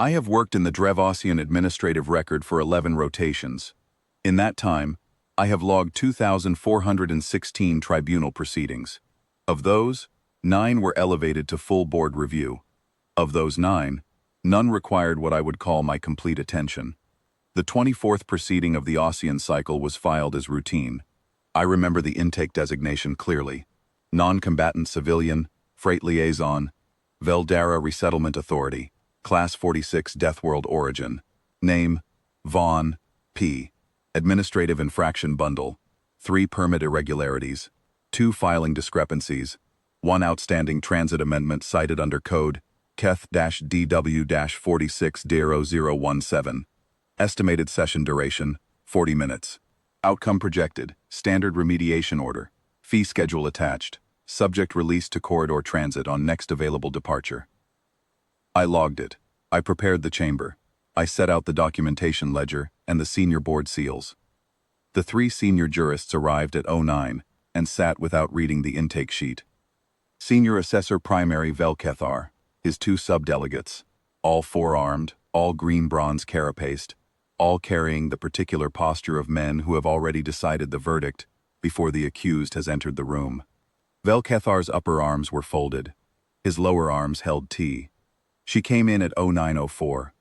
I have worked in the Drev-Ossian administrative record for 11 rotations. In that time, I have logged 2,416 tribunal proceedings. Of those, 9 were elevated to full board review. Of those 9, none required what I would call my complete attention. The 24th proceeding of the Ossian cycle was filed as routine. I remember the intake designation clearly. Non-combatant civilian, freight liaison, Veldara Resettlement Authority, Class 46 Deathworld origin. Name, Vaughn, P. Administrative infraction bundle, 3 permit irregularities, 2 filing discrepancies, 1 outstanding transit amendment cited under code Keth-DW-460017. Estimated session duration, 40 minutes. Outcome projected, standard remediation order, fee schedule attached, subject released to corridor transit on next available departure. I logged it. I prepared the chamber. I set out the documentation ledger and the senior board seals. The 3 senior jurists arrived at 09 and sat without reading the intake sheet. Senior Assessor Primary Velkethar, his 2 subdelegates, all 4 armed, all green bronze carapaced, all carrying the particular posture of men who have already decided the verdict before the accused has entered the room. Velkethar's upper arms were folded. His lower arms held tea. She came in at 09:04.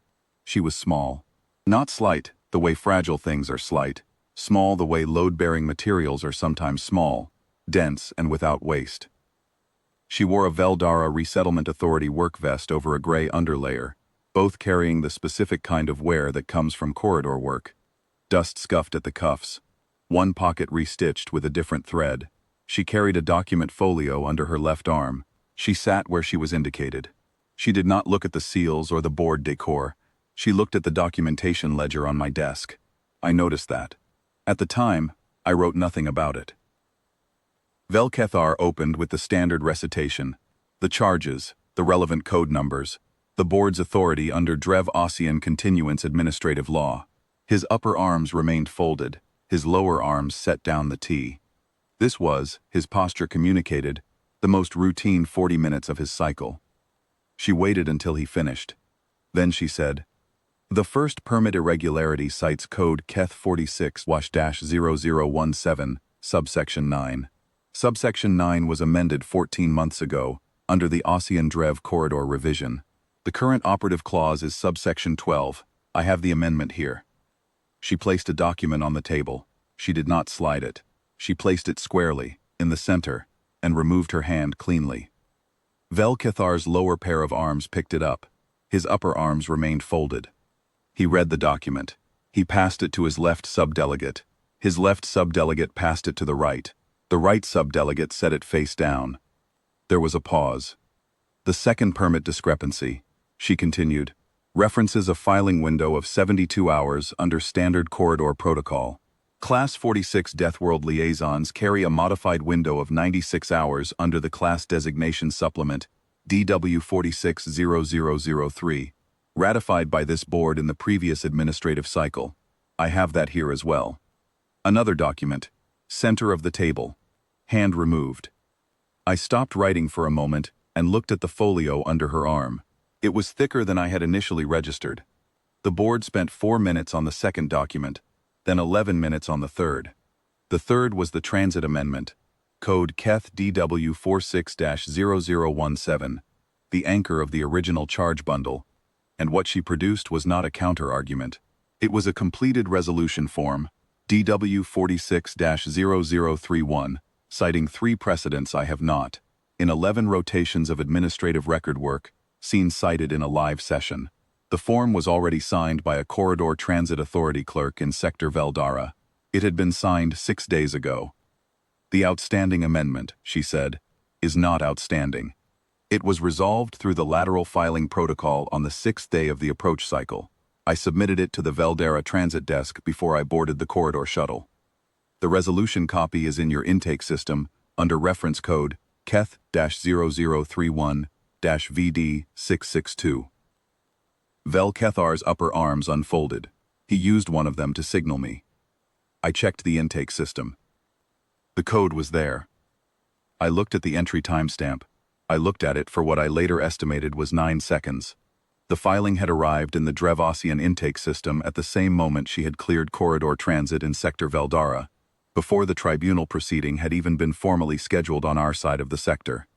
She was small. Not slight, the way fragile things are slight. Small the way load-bearing materials are sometimes small, dense and without waste. She wore a Veldara Resettlement Authority work vest over a gray underlayer, both carrying the specific kind of wear that comes from corridor work. Dust scuffed at the cuffs. One pocket restitched with a different thread. She carried a document folio under her left arm. She sat where she was indicated. She did not look at the seals or the board decor. She looked at the documentation ledger on my desk. I noticed that. At the time, I wrote nothing about it. Velkethar opened with the standard recitation, the charges, the relevant code numbers, the board's authority under Drev-Ossian continuance administrative law. His upper arms remained folded, his lower arms set down the tea. This was, his posture communicated, the most routine 40 minutes of his cycle. She waited until he finished. Then she said, "The first permit irregularity cites code Keth-46-0017, subsection 9. Subsection 9 was amended 14 months ago, under the Ossian-Drev corridor revision. The current operative clause is subsection 12. I have the amendment here." She placed a document on the table. She did not slide it. She placed it squarely, in the center, and removed her hand cleanly. Velkethar's lower pair of arms picked it up. His upper arms remained folded. He read the document. He passed it to his left subdelegate. His left subdelegate passed it to the right. The right subdelegate set it face down. There was a pause. "The second permit discrepancy," she continued, "references a filing window of 72 hours under standard corridor protocol. Class 46 Deathworld liaisons carry a modified window of 96 hours under the class designation supplement DW-46-0003, ratified by this board in the previous administrative cycle. I have that here as well." Another document, center of the table, hand removed. I stopped writing for a moment and looked at the folio under her arm. It was thicker than I had initially registered. The board spent 4 minutes on the second document, then 11 minutes on the third. The third was the transit amendment, code Keth-DW-46-0017, the anchor of the original charge bundle, and what she produced was not a counter-argument. It was a completed resolution form, DW-46-0031, citing 3 precedents I have not, in 11 rotations of administrative record work, seen cited in a live session. The form was already signed by a Corridor Transit Authority clerk in Sector Veldara. It had been signed 6 days ago. "The outstanding amendment," she said, "is not outstanding. It was resolved through the lateral filing protocol on the 6th day of the approach cycle. I submitted it to the Veldara transit desk before I boarded the corridor shuttle. The resolution copy is in your intake system under reference code Keth-0031-VD662. Velkethar's upper arms unfolded. He used one of them to signal me. I checked the intake system. The code was there. I looked at the entry timestamp. I looked at it for what I later estimated was 9 seconds. The filing had arrived in the Drev-Ossian intake system at the same moment she had cleared corridor transit in Sector Veldara, before the tribunal proceeding had even been formally scheduled on our side of the sector.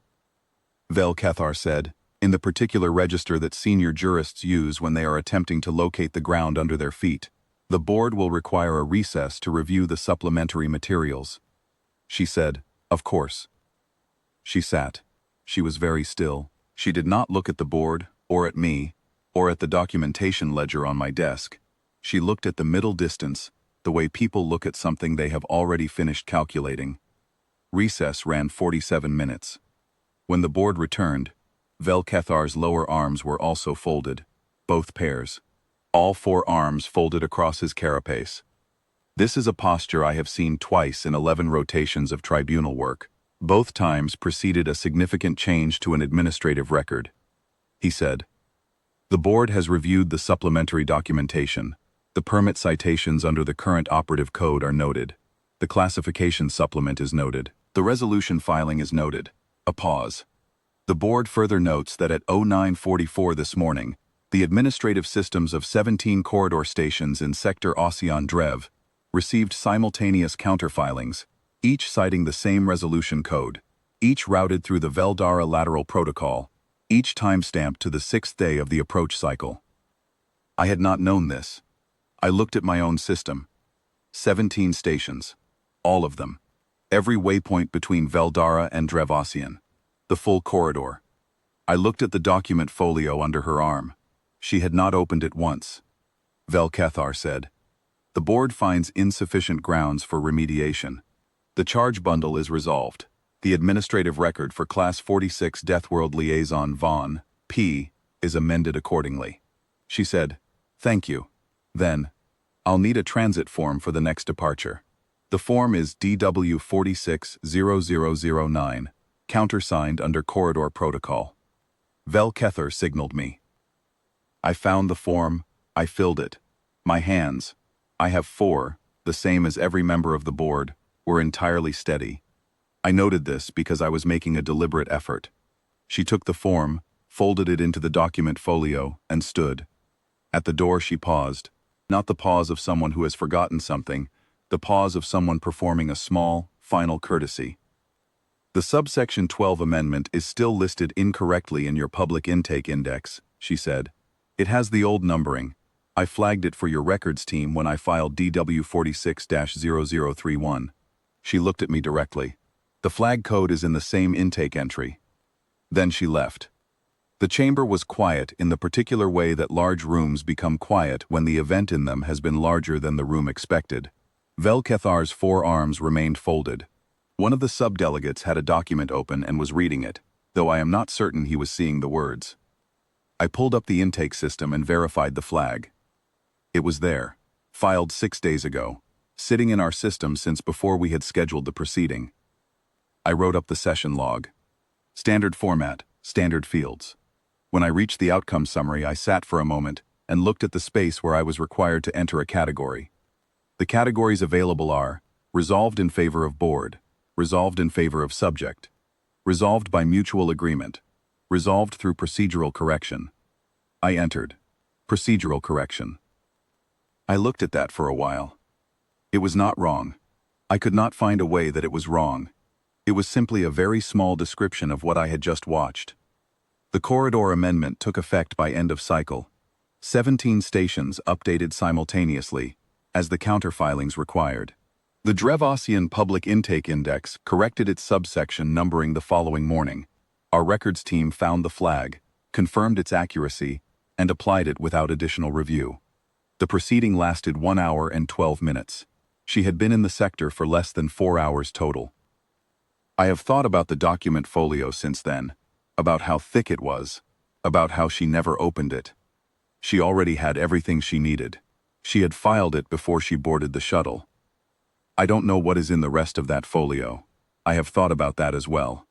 Vel-Cathar said, in the particular register that senior jurists use when they are attempting to locate the ground under their feet, the board will require a recess to review the supplementary materials. She said, of course. She sat. She was very still. She did not look at the board, or at me, or at the documentation ledger on my desk. She looked at the middle distance, the way people look at something they have already finished calculating. Recess ran 47 minutes. When the board returned, Vel-Cathar's lower arms were also folded, both pairs. All 4 arms folded across his carapace. This is a posture I have seen twice in 11 rotations of tribunal work. Both times preceded a significant change to an administrative record. He said, the board has reviewed the supplementary documentation. The permit citations under the current operative code are noted. The classification supplement is noted. The resolution filing is noted. A pause. The board further notes that at 09:44 this morning, the administrative systems of 17 corridor stations in Sector Ossian Drev received simultaneous counterfilings, each citing the same resolution code, each routed through the Veldara lateral protocol, each timestamped to the 6th day of the approach cycle. I had not known this. I looked at my own system. 17 stations. All of them. Every waypoint between Veldara and Drev-Ossian. The full corridor. I looked at the document folio under her arm. She had not opened it once. Vel-Cathar said, the board finds insufficient grounds for remediation. The charge bundle is resolved. The administrative record for Class 46 Deathworld Liaison Vaughn, P, is amended accordingly. She said, thank you. Then, I'll need a transit form for the next departure. The form is DW460009, countersigned under Corridor Protocol. Vel-Cathar signaled me. I found the form, I filled it. My hands, I have 4, the same as every member of the board, were entirely steady. I noted this because I was making a deliberate effort. She took the form, folded it into the document folio, and stood. At the door she paused, not the pause of someone who has forgotten something, the pause of someone performing a small, final courtesy. The subsection 12 amendment is still listed incorrectly in your public intake index, she said. It has the old numbering. I flagged it for your records team when I filed DW46-0031. She looked at me directly. The flag code is in the same intake entry. Then she left. The chamber was quiet in the particular way that large rooms become quiet when the event in them has been larger than the room expected. Vel-Cathar's 4 arms remained folded. One of the subdelegates had a document open and was reading it, though I am not certain he was seeing the words. I pulled up the intake system and verified the flag. It was there, filed 6 days ago, sitting in our system since before we had scheduled the proceeding. I wrote up the session log. Standard format, standard fields. When I reached the outcome summary, I sat for a moment and looked at the space where I was required to enter a category. The categories available are resolved in favor of board, resolved in favor of subject, resolved by mutual agreement, resolved through procedural correction. I entered procedural correction. I looked at that for a while. It was not wrong. I could not find a way that it was wrong. It was simply a very small description of what I had just watched. The corridor amendment took effect by end of cycle. 17 stations updated simultaneously, as the counterfilings required. The Drev-Ossian Public Intake Index corrected its subsection numbering the following morning. Our records team found the flag, confirmed its accuracy, and applied it without additional review. The proceeding lasted 1 hour and 12 minutes. She had been in the sector for less than 4 hours total. I have thought about the document folio since then, about how thick it was, about how she never opened it. She already had everything she needed. She had filed it before she boarded the shuttle. I don't know what is in the rest of that folio. I have thought about that as well.